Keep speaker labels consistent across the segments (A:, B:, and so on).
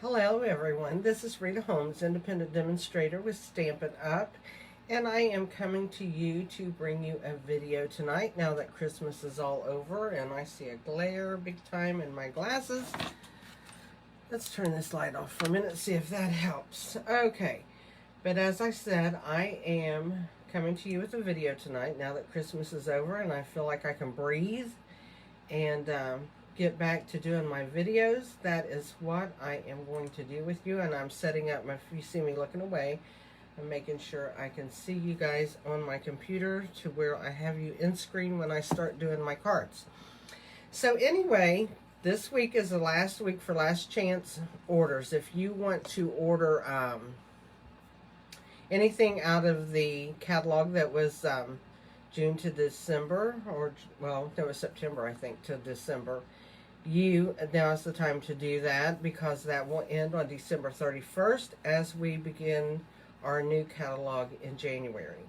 A: Hello everyone, this is Rita Holmes, independent demonstrator with Stampin Up, and I am coming to you to bring you a video tonight now that Christmas is all over and I see a glare big time in my glasses. Let's turn this light off for a minute, see if that helps. Okay, but as I said, I am coming to you with a video tonight now that Christmas is over and I feel like I can breathe and get back to doing my videos. That is what I am going to do with you, and I'm setting up if you see me looking away, I'm making sure I can see you guys on my computer to where I have you in screen when I start doing my cards. So anyway, this week is the last week for last chance orders. If you want to order anything out of the catalog that was June to December, or well, no, it was September I think to December, now is the time to do that, because that will end on December 31st as we begin our new catalog in January.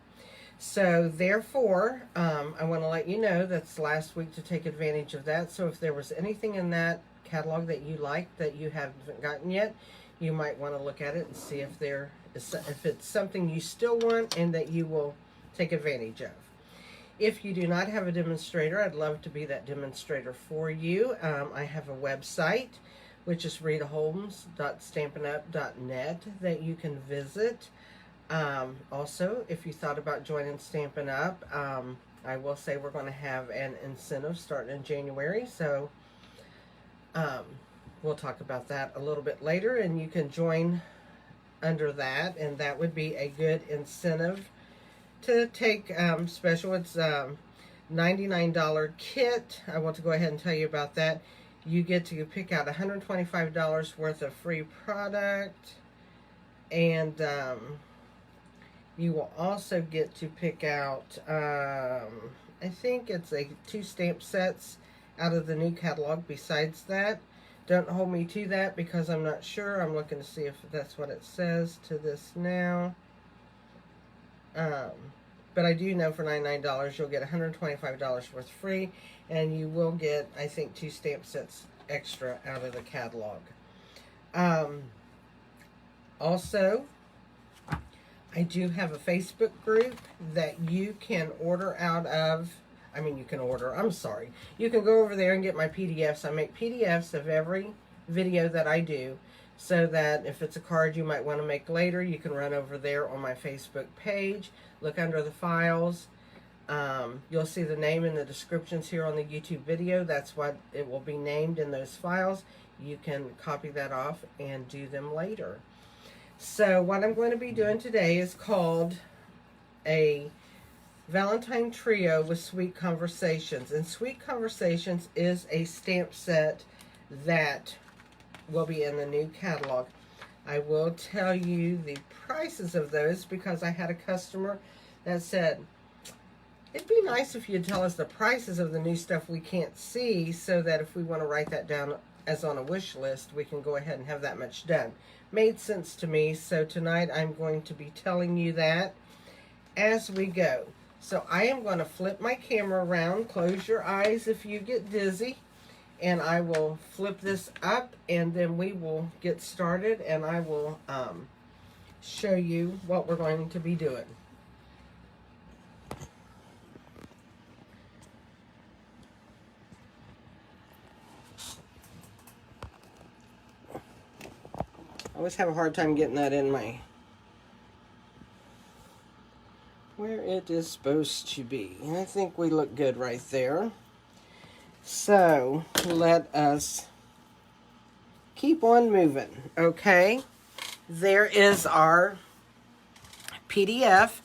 A: So therefore, I want to let you know that's last week to take advantage of that. So if there was anything in that catalog that you like that you haven't gotten yet, you might want to look at it and see if it's something you still want and that you will take advantage of. If you do not have a demonstrator, I'd love to be that demonstrator for you. I have a website, which is ritaholmes.stampinup.net, that you can visit. Also, if you thought about joining Stampin' Up, I will say we're going to have an incentive starting in January, so we'll talk about that a little bit later, and you can join under that, and that would be a good incentive to take special. It's $99 kit. I want to go ahead and tell you about that. You get to pick out $125 worth of free product, and you will also get to pick out I think it's 2 stamp sets out of the new catalog besides that. Don't hold me to that because I'm not sure. I'm looking to see if that's what it says to this now. But I do know for $99 you'll get $125 worth free, and you will get, I think, 2 stamp sets extra out of the catalog. Also, I do have a Facebook group that you can order out of. You can go over there and get my PDFs. I make PDFs of every video that I do, so that if it's a card you might want to make later, you can run over there on my Facebook page, look under the files. You'll see the name in the descriptions here on the YouTube video. That's what it will be named in those files. You can copy that off and do them later. So what I'm going to be doing today is called a Valentine Trio with Sweet Conversations. And Sweet Conversations is a stamp set that will be in the new catalog. I will tell you the prices of those because I had a customer that said, it'd be nice if you'd tell us the prices of the new stuff we can't see, so that if we want to write that down as on a wish list, we can go ahead and have that much done. Made sense to me, so tonight I'm going to be telling you that as we go. So I am going to flip my camera around. Close your eyes if you get dizzy. And I will flip this up, and then we will get started, and I will show you what we're going to be doing. I always have a hard time getting that in where it is supposed to be. I think we look good right there. So let us keep on moving, okay? There is our PDF.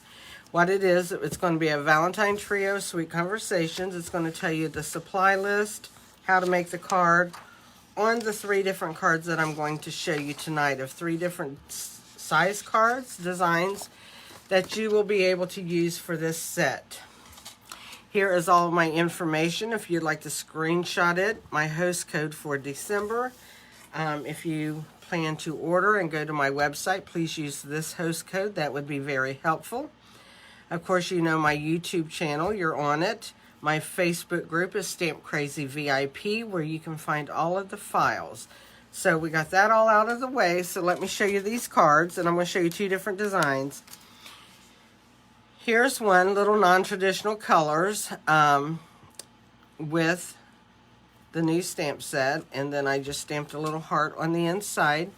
A: What it is, it's going to be a Valentine Trio Sweet Conversations. It's going to tell you the supply list, how to make the card, on the 3 different cards that I'm going to show you tonight, of 3 different size cards, designs, that you will be able to use for this set. Here is all of my information if you'd like to screenshot it. My host code for December. If you plan to order and go to my website, please use this host code. That would be very helpful. Of course, you know my YouTube channel. You're on it. My Facebook group is Stamp Crazy VIP, where you can find all of the files So we got that all out of the way. So let me show you these cards, and I'm going to show you two different designs. Here's one, little non-traditional colors with the new stamp set, and then I just stamped a little heart on the inside.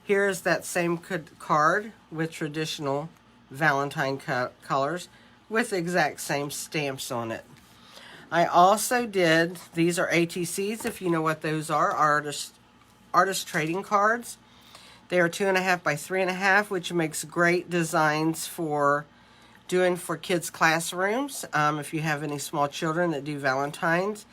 A: Here is that same card with traditional Valentine colors with the exact same stamps on it. I also did, these are ATCs, if you know what those are, artist trading cards. They are 2.5 by 3.5, which makes great designs for doing for kids' classrooms. If you have any small children that do Valentines,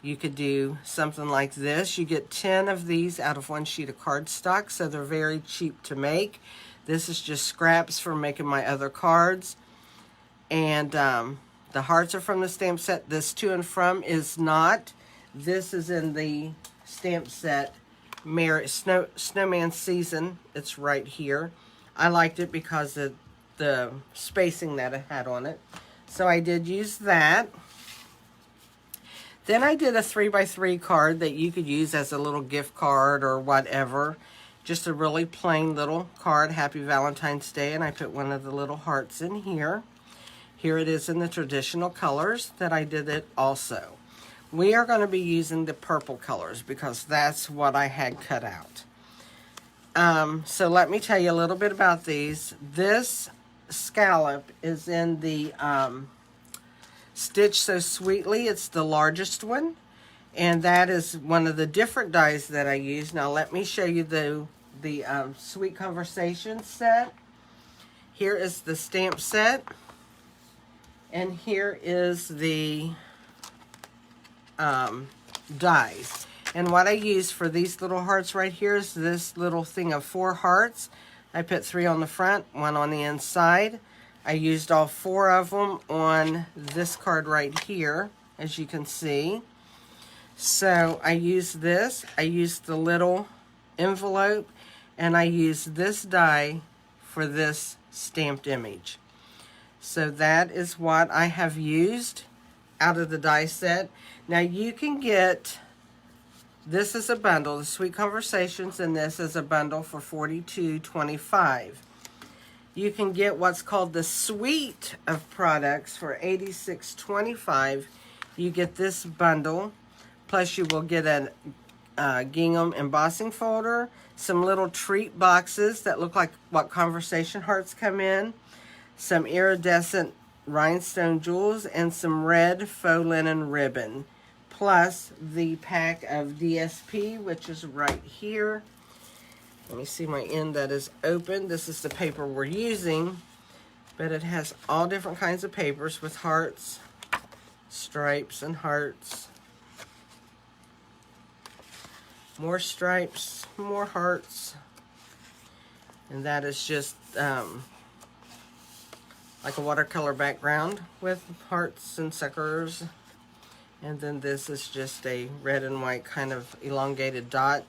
A: you could do something like this. You get 10 of these out of one sheet of cardstock, so they're very cheap to make. This is just scraps from making my other cards. And the hearts are from the stamp set. This To and From is not. This is in the stamp set Snowman Season. It's right here. I liked it because of the spacing that it had on it. So I did use that. Then I did a 3x3 card that you could use as a little gift card or whatever. Just a really plain little card, Happy Valentine's Day, and I put one of the little hearts in here. Here it is in the traditional colors that I did it also. We are going to be using the purple colors because that's what I had cut out. So let me tell you a little bit about these. This scallop is in the Stitch So Sweetly. It's the largest one, and that is one of the different dies that I use. Now let me show you the Sweet Conversations set. Here is the stamp set, and here is the dies. And what I use for these little hearts right here is this little thing of 4 hearts. I put 3 on the front, 1 on the inside. I used all 4 of them on this card right here, as you can see. So I used this, I used the little envelope, and I used this die for this stamped image. So that is what I have used out of the die set. Now you can get, this is a bundle, the Sweet Conversations, and this is a bundle for $42.25. You can get what's called the suite of products for $86.25. You get this bundle, plus you will get a gingham embossing folder, some little treat boxes that look like what conversation hearts come in, some iridescent rhinestone jewels, and some red faux linen ribbon, plus the pack of DSP, which is right here. Let me see my end that is open. This is the paper we're using, but it has all different kinds of papers with hearts, stripes, and hearts. More stripes, more hearts. And that is just like a watercolor background with hearts and suckers. And then this is just a red and white kind of elongated dot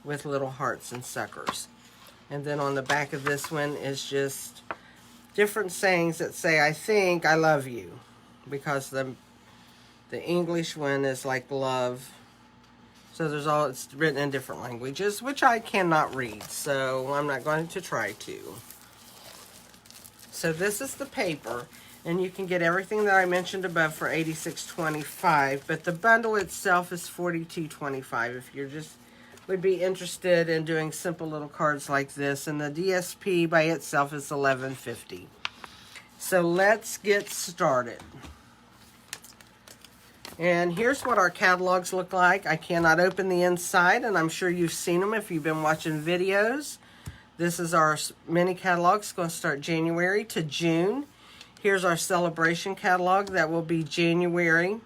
A: with little hearts and suckers. And then on the back of this one is just different sayings that say, I think, I love you. Because the English one is like love. So there's all, it's written in different languages, which I cannot read, so I'm not going to try to. So this is the paper, and you can get everything that I mentioned above for $86.25, but the bundle itself is $42.25 if you're just would be interested in doing simple little cards like this, and the DSP by itself is $11.50. So let's get started. And here's what our catalogs look like. I cannot open the inside, and I'm sure you've seen them if you've been watching videos. This is our mini catalog. It's going to start January to June. Here's our celebration catalog. That will be January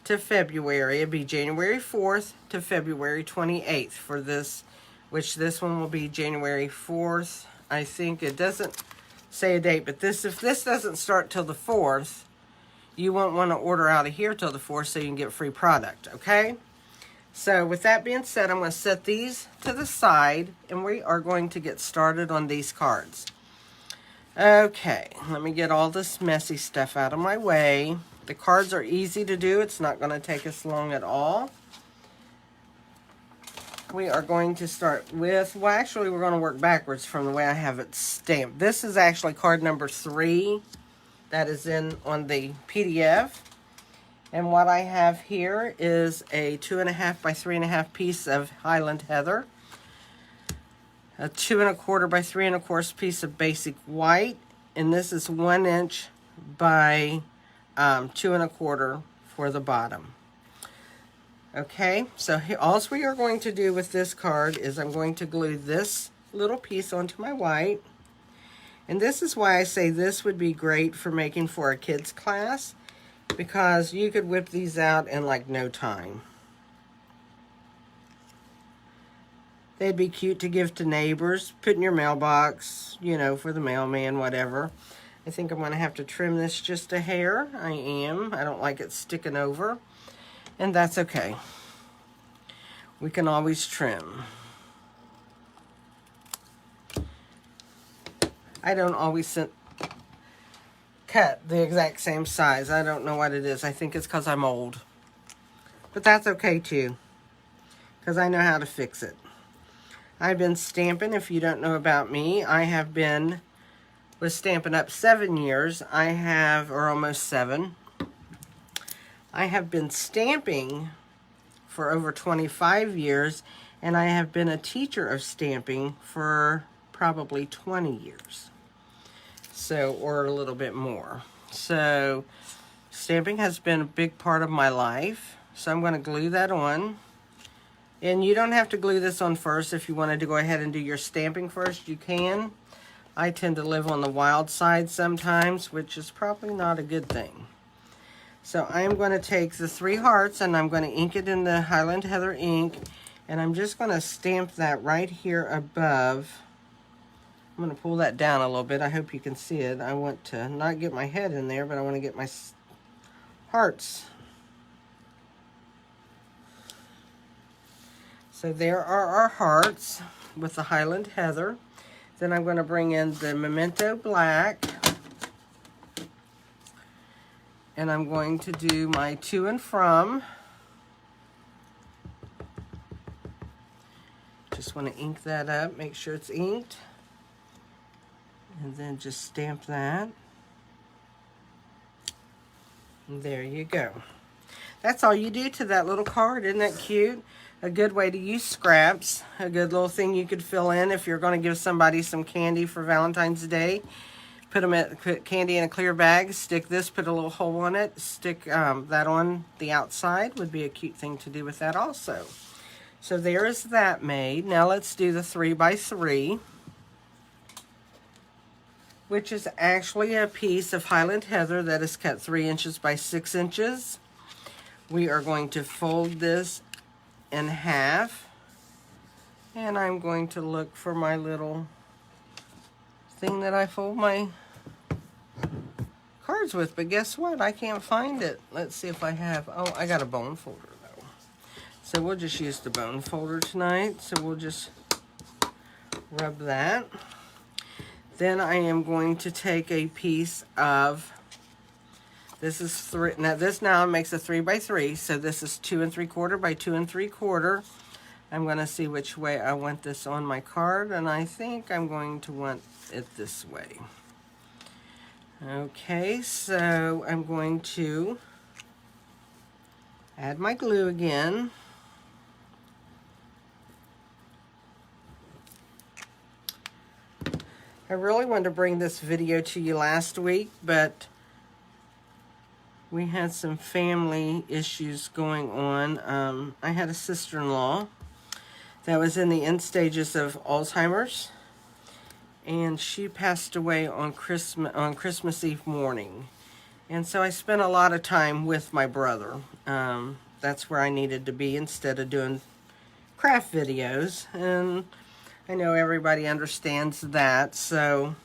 A: to February. It'll be January 4th to February 28th for this, which this one will be January 4th. I think it doesn't say a date, but if this doesn't start till the 4th, you won't want to order out of here till the 4th so you can get free product, okay? So with that being said, I'm going to set these to the side, and we are going to get started on these cards. Okay, let me get all this messy stuff out of my way. The cards are easy to do. It's not going to take us long at all. we are going to start with, well, actually, we're going to work backwards from the way I have it stamped. This is actually card number 3 that is on the PDF. And what I have here is a 2.5 by 3.5 piece of Highland Heather, a 2.25 by 3.25 piece of basic white, and this is 1 inch by 2.25 for the bottom. Okay, so here, all we are going to do with this card is I'm going to glue this little piece onto my white. And this is why I say this would be great for making for a kid's class, because you could whip these out in like no time. They'd be cute to give to neighbors, put in your mailbox, you know, for the mailman, whatever. I think I'm going to have to trim this just a hair. I am. I don't like it sticking over. And that's okay. We can always trim. I don't always cut the exact same size. I don't know what it is. I think it's because I'm old. But that's okay too, because I know how to fix it. I've been stamping. If you don't know about me, I have been with Stampin' Up 7 years. I have, or almost 7. I have been stamping for over 25 years, and I have been a teacher of stamping for probably 20 years. So, or a little bit more. So, stamping has been a big part of my life. So I'm going to glue that on. And you don't have to glue this on first. If you wanted to go ahead and do your stamping first, you can. I tend to live on the wild side sometimes, which is probably not a good thing. So I'm going to take the 3 hearts and I'm going to ink it in the Highland Heather ink. And I'm just going to stamp that right here above. I'm going to pull that down a little bit. I hope you can see it. I want to not get my head in there, but I want to get my hearts. So there are our hearts with the Highland Heather. Then I'm going to bring in the Memento Black. And I'm going to do my to and from. Just want to ink that up, make sure it's inked. And then just stamp that. And there you go. That's all you do to that little card. Isn't that cute? A good way to use scraps. A good little thing you could fill in if you're going to give somebody some candy for Valentine's Day. Put candy in a clear bag, stick this, put a little hole on it, stick that on the outside. Would be a cute thing to do with that also. So there is that made. Now let's do the 3 by 3, which is actually a piece of Highland Heather that is cut 3 inches by 6 inches. We are going to fold this in half, and I'm going to look for my little thing that I fold my cards with, but guess what? I can't find it. Let's see if I have, oh, I got a bone folder though. So we'll just use the bone folder tonight. So we'll just rub that. Then I am going to take a piece of, this is 3, now this now makes a 3 by 3, so this is 2 3/4 by 2 3/4. I'm going to see which way I want this on my card, and I think I'm going to want it this way. Okay, so I'm going to add my glue again. I really wanted to bring this video to you last week, but we had some family issues going on. I had a sister-in-law that was in the end stages of Alzheimer's, and she passed away on Christmas Eve morning. And so I spent a lot of time with my brother. That's where I needed to be instead of doing craft videos. And I know everybody understands that. So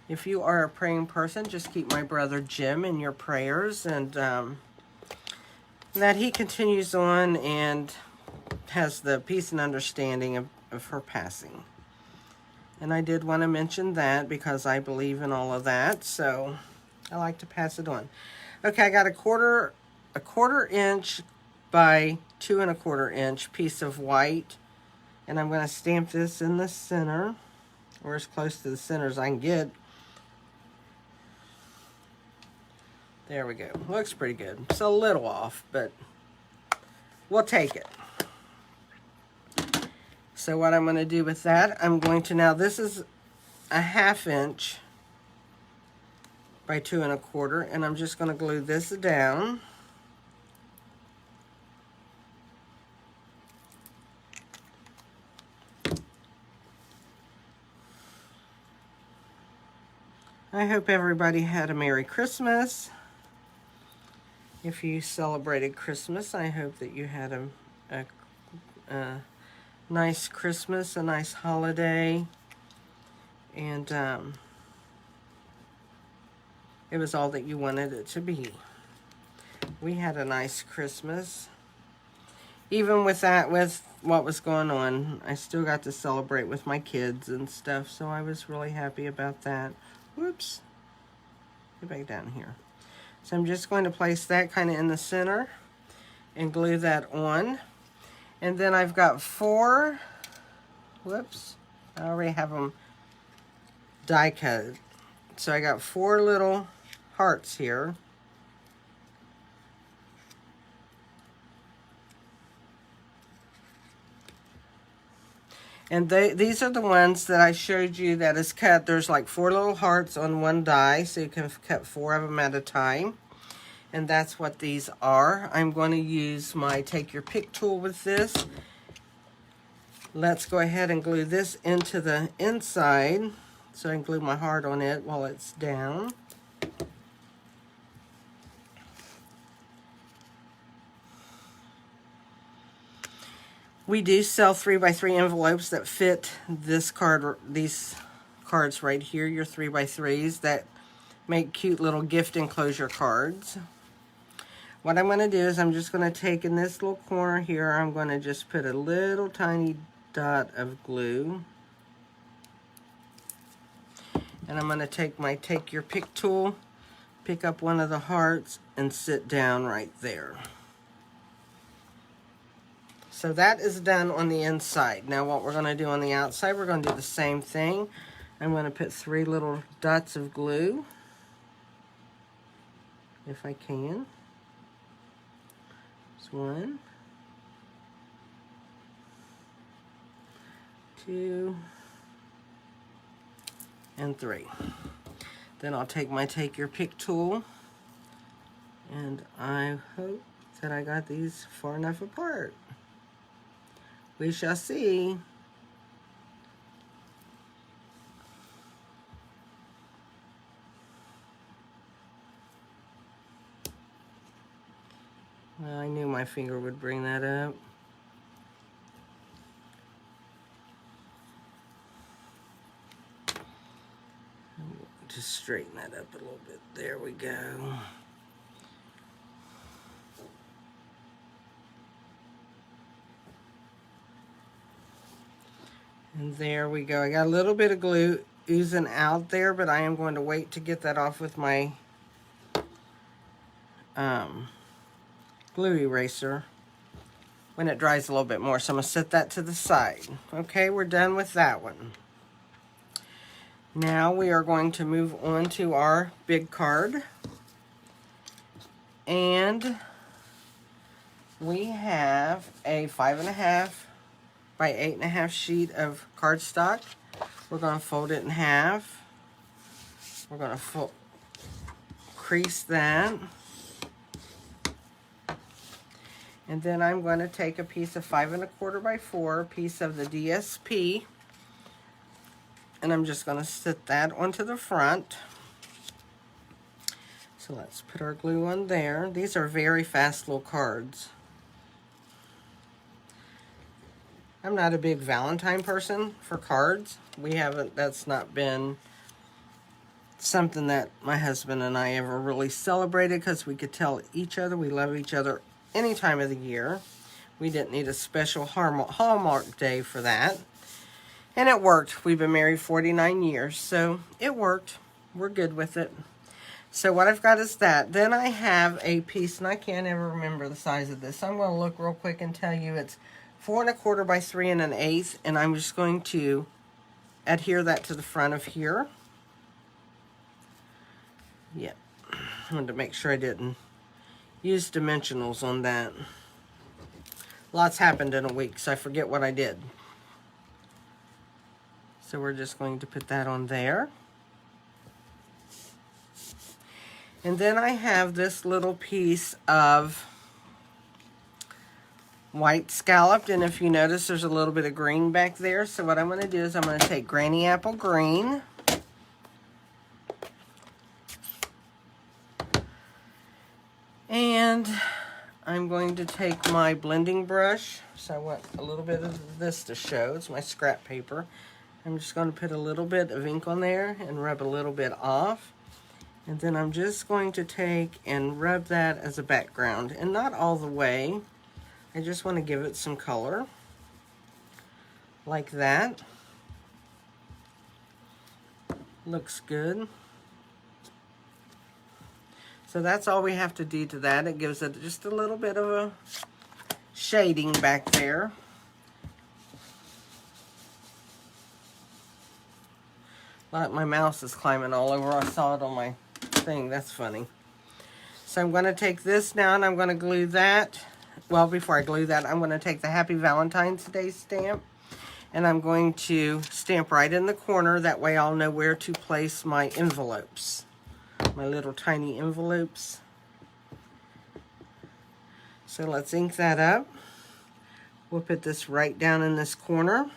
A: if you are a praying person, just keep my brother Jim in your prayers, and that he continues on and has the peace and understanding of her passing. And I did want to mention that because I believe in all of that, so I like to pass it on. Okay, I got a quarter inch by 2 1/4 inch piece of white And I'm going to stamp this in the center, or as close to the center as I can get. There we go. Looks pretty good. It's a little off, but we'll take it. So what I'm going to do with that, I'm going to, now this is a 1/2 inch by 2 1/4, and I'm just going to glue this down. I hope everybody had a Merry Christmas. If you celebrated Christmas, I hope that you had a nice Christmas, a nice holiday, and it was all that you wanted it to be. We had a nice Christmas. Even with that, with what was going on, I still got to celebrate with my kids and stuff, so I was really happy about that. Whoops. Get back down here. So I'm just going to place that kind of in the center and glue that on. And then I've got 4, whoops, I already have them die cut. So I got 4 little hearts here. And these are the ones that I showed you that is cut. There's like 4 little hearts on one die, so you can cut 4 of them at a time. And that's what these are. I'm going to use my Take Your Pick tool with this. Let's go ahead and glue this into the inside, so I can glue my heart on it while it's down. We do sell 3x3 envelopes that fit this card, these cards right here, your 3x3s that make cute little gift enclosure cards. What I'm going to do is I'm just going to take in this little corner here, I'm going to just put a little tiny dot of glue. And I'm going to take my Take Your Pick tool, pick up one of the hearts, and sit down right there. So that is done on the inside. Now what we're going to do on the outside, we're going to do the same thing. I'm going to put 3 little dots of glue, if I can. There's 1, 2, and 3. Then I'll take my Take Your Pick tool, and I hope that I got these far enough apart. We shall see. Well, I knew my finger would bring that up. Just straighten that up a little bit. There we go. And there we go. I got a little bit of glue oozing out there, but I am going to wait to get that off with my glue eraser when it dries a little bit more. So I'm going to set that to the side. Okay, we're done with that one. Now we are going to move on to our big card. And we have a 5.5 by 8.5 sheet of cardstock. We're going to fold it in half. We're going to crease that. And then I'm going to take a piece of 5 1/4 by 4, piece of the DSP, and I'm just going to sit that onto the front. So let's put our glue on there. These are very fast little cards. I'm not a big Valentine person for cards. That's not been something that my husband and I ever really celebrated, because we could tell each other we love each other any time of the year. We didn't need a special Hallmark day for that. And it worked. We've been married 49 years, so it worked. We're good with it. So what I've got is that. Then I have a piece, and I can't ever remember the size of this. So I'm going to look real quick and tell you it's 4 1/4 by 3 1/8, and I'm just going to adhere that to the front of here. Yeah, I wanted to make sure I didn't use dimensionals on that. Lots happened in a week, so I forget what I did. So we're just going to put that on there. And then I have this little piece of white scalloped, and if you notice there's a little bit of green back there. So what I'm going to do is I'm going to take Granny Apple Green, and I'm going to take my blending brush. So I want a little bit of this to show. It's my scrap paper. I'm just going to put a little bit of ink on there and rub a little bit off. And then I'm just going to take and rub that as a background, and not all the way. I just want to give it some color, like that. Looks good. So that's all we have to do to that. It gives it just a little bit of a shading back there. Like my mouse is climbing all over. I saw it on my thing. That's funny. So I'm going to take this now and I'm going to glue that. Well, before I glue that, I'm going to take the Happy Valentine's Day stamp, and I'm going to stamp right in the corner. That way I'll know where to place my envelopes, my little tiny envelopes. So let's ink that up. We'll put this right down in this corner.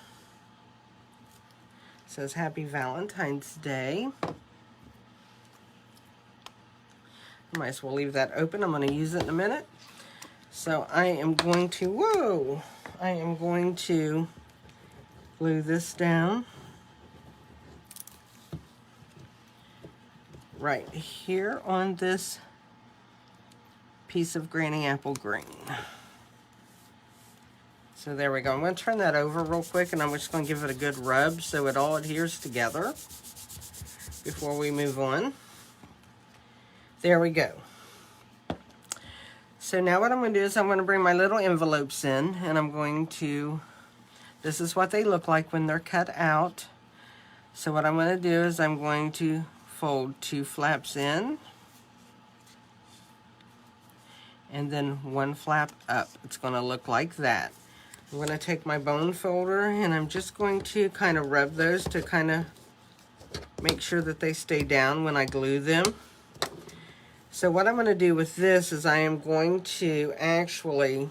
A: It says Happy Valentine's Day. I might as well leave that open. I'm going to use it in a minute. So I am going to, I am going to glue this down right here on this piece of Granny Apple Green. So there we go. I'm going to turn that over real quick, and I'm just going to give it a good rub so it all adheres together before we move on. There we go. So now what I'm going to do is I'm going to bring my little envelopes in, and I'm going to, this is what they look like when they're cut out. So what I'm going to do is I'm going to fold 2 flaps in, and then 1 flap up. It's going to look like that. I'm going to take my bone folder, and I'm just going to kind of rub those to kind of make sure that they stay down when I glue them. So what I'm going to do with this is I am going to actually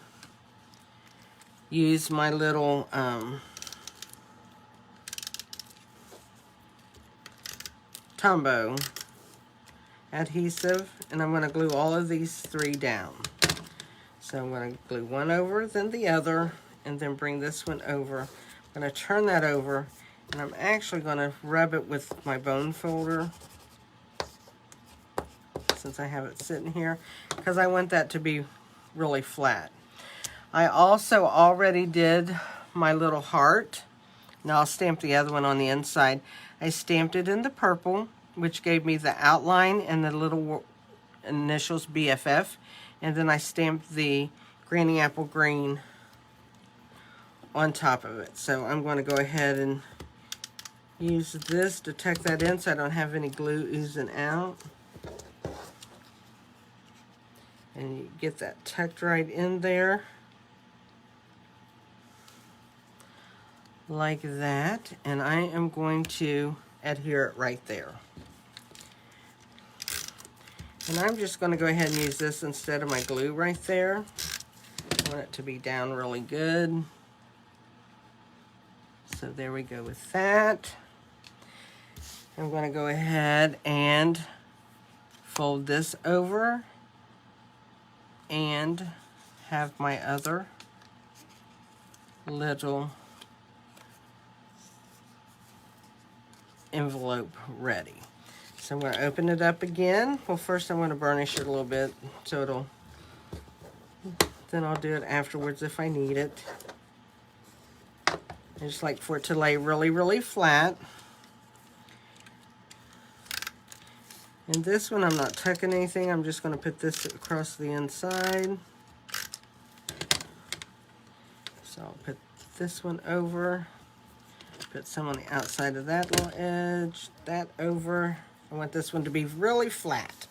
A: use my little Tombow adhesive, and I'm going to glue all of these 3 down. So I'm going to glue one over, then the other, and then bring this one over. I'm going to turn that over, and I'm actually going to rub it with my bone folder, since I have it sitting here, because I want that to be really flat. I also already did my little heart. Now I'll stamp the other one on the inside. I stamped it in the purple, which gave me the outline and the little initials BFF, and then I stamped the Granny Apple Green on top of it. So I'm going to go ahead and use this to tuck that in so I don't have any glue oozing out. And you get that tucked right in there, like that. And I am going to adhere it right there. And I'm just going to go ahead and use this instead of my glue right there. I want it to be down really good. So there we go with that. I'm going to go ahead and fold this over and have my other little envelope ready. So I'm going to open it up again. Well, first I'm going to burnish it a little bit so it'll, then I'll do it afterwards if I need it. I just like for it to lay really, really flat. And this one I'm not tucking anything. I'm just going to put this across the inside. So I'll this one over. Put some on the outside of that little edge, that over. I want this one to be really flat.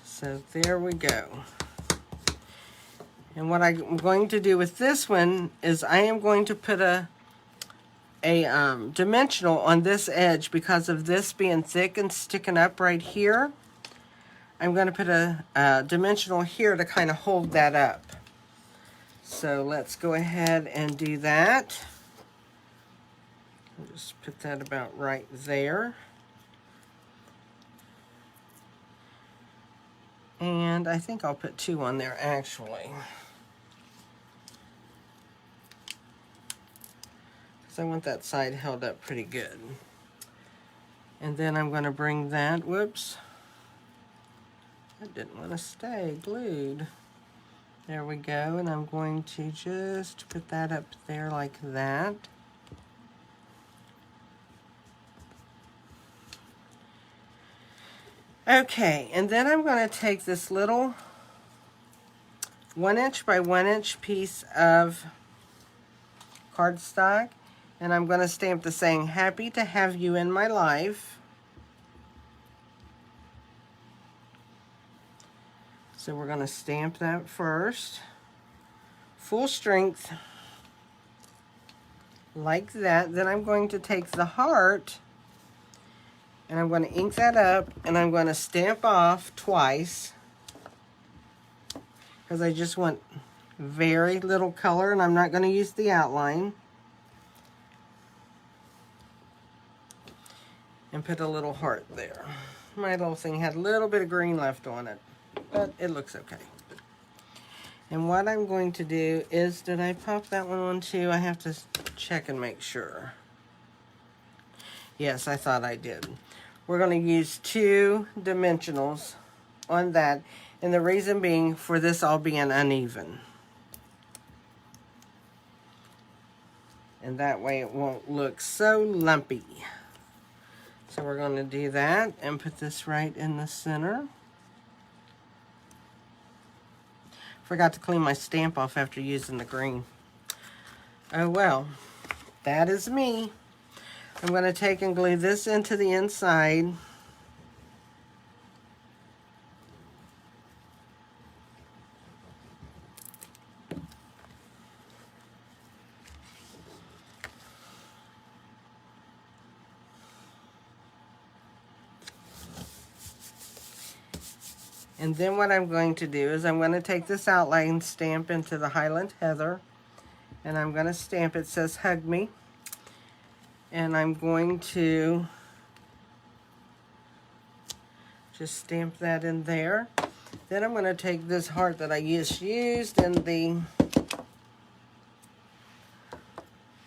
A: So there we go. And what I'm going to do with this one is I am going to put a dimensional on this edge because of this being thick and sticking up right here. I'm going to put a dimensional here to kind of hold that up. So let's go ahead and do that. I'll just put that about right there. And I think I'll put 2 on there actually. I want that side held up pretty good. And then I'm going to bring that, whoops, I didn't want to stay glued. There we go, and I'm going to just put that up there like that. Okay, and then I'm going to take this little 1 inch by 1 inch piece of cardstock, and I'm going to stamp the saying, "Happy to have you in my life." So we're going to stamp that first. Full strength. Like that. Then I'm going to take the heart, and I'm going to ink that up, and I'm going to stamp off twice. Because I just want very little color, and I'm not going to use the outline. And put a little heart there. My little thing had a little bit of green left on it, but it looks okay. And what I'm going to do is, did I pop that one on too? I have to check and make sure. Yes, I thought I did. We're going to use 2 dimensionals on that, and the reason being for this all being uneven. And that way it won't look so lumpy. So we're going to do that and put this right in the center. Forgot to clean my stamp off after using the green. Oh well, that is me. I'm going to take and glue this into the inside. And then what I'm going to do is I'm going to take this outline stamp into the Highland Heather, and I'm going to stamp, it says "Hug Me," and I'm going to just stamp that in there. Then I'm going to take this heart that I just used in the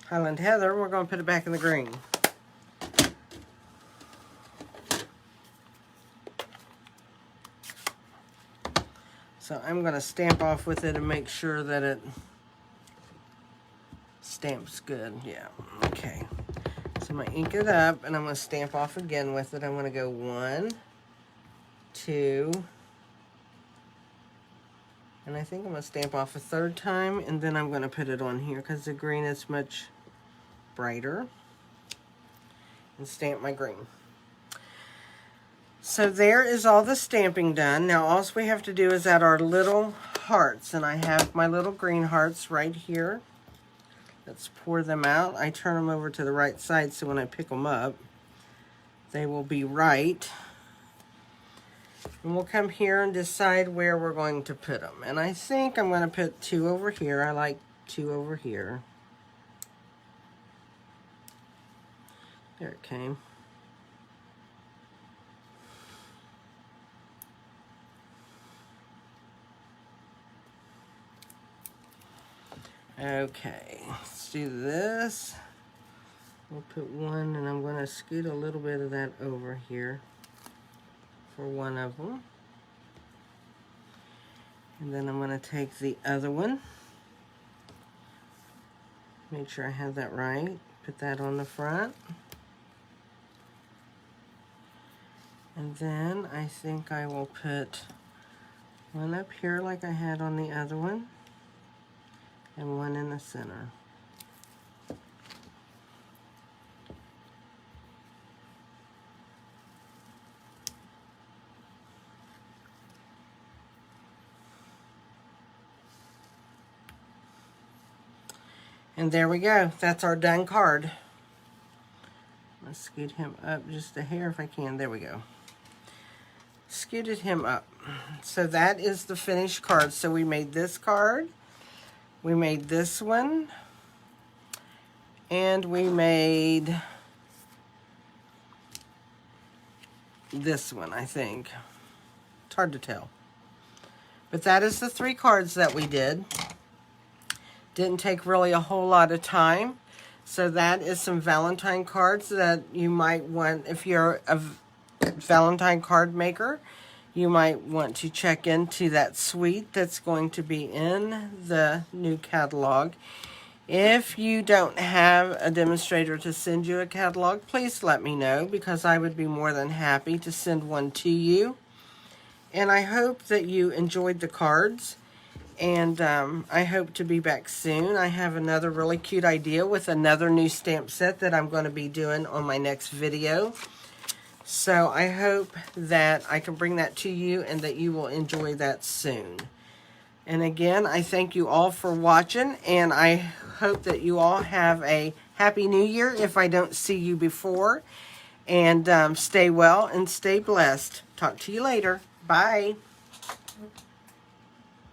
A: Highland Heather, we're going to put it back in the green. So I'm going to stamp off with it and make sure that it stamps good. Yeah, okay. So I'm going to ink it up, and I'm going to stamp off again with it. I'm going to go 1, 2, and I think I'm going to stamp off a 3rd time, and then I'm going to put it on here because the green is much brighter, and stamp my green. So there is all the stamping done. Now all we have to do is add our little hearts, and I have my little green hearts right here. Let's pour them out. I turn them over to the right side so when I pick them up, they will be right. And we'll come here and decide where we're going to put them. And I think I'm going to put 2 over here. I like 2 over here. There it came. Okay, let's do this. We'll put 1, and I'm going to scoot a little bit of that over here for one of them. And then I'm going to take the other one. Make sure I have that right. Put that on the front. And then I think I will put 1 up here like I had on the other one, and 1 in the center. And there we go. That's our done card. Let's scoot him up just a hair if I can. There we go. Scooted him up. So that is the finished card. So we made this card. We made this one. And we made this one, I think. It's hard to tell. But that is the 3 cards that we did. Didn't take really a whole lot of time. So that is some Valentine cards that you might want, if you're a Valentine card maker, you might want to check into that suite that's going to be in the new catalog. If you don't have a demonstrator to send you a catalog, please let me know, because I would be more than happy to send one to you. And I hope that you enjoyed the cards. And I hope to be back soon. I have another really cute idea with another new stamp set that I'm going to be doing on my next video. So I hope that I can bring that to you and that you will enjoy that soon. And again, I thank you all for watching, and I hope that you all have a Happy New Year if I don't see you before. And stay well and stay blessed. Talk to you later. Bye.